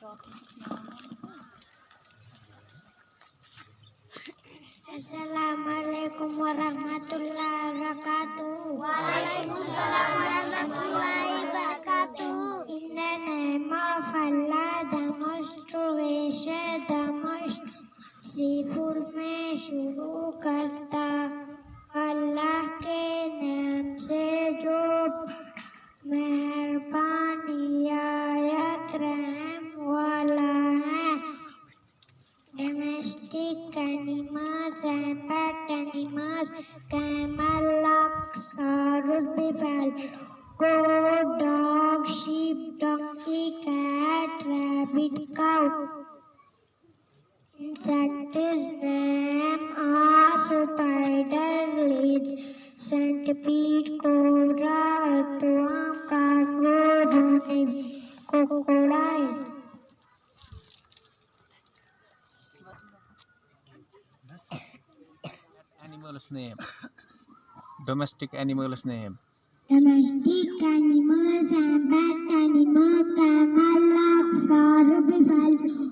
Assalamualaikum warahmatullahi wabarakatuh. Waalaikumsalam warahmatullahi wabarakatuh. In the name of Allah, the most gracious, the most merciful, मैं शुरू करता अल्लाह के नाम से जो मेहरबानी आयत रहम वाला है. Domestic animals and pet animals, camel, ox, buffalo, goat, dog, sheep, donkey, cat, rabbit, cow. Insects name are spider, lizard, centipede, cobra, earthworm, carnivore, crocodile. Animals name. Domestic animals name. Domestic animals and pet animals, camel, ox, buffalo,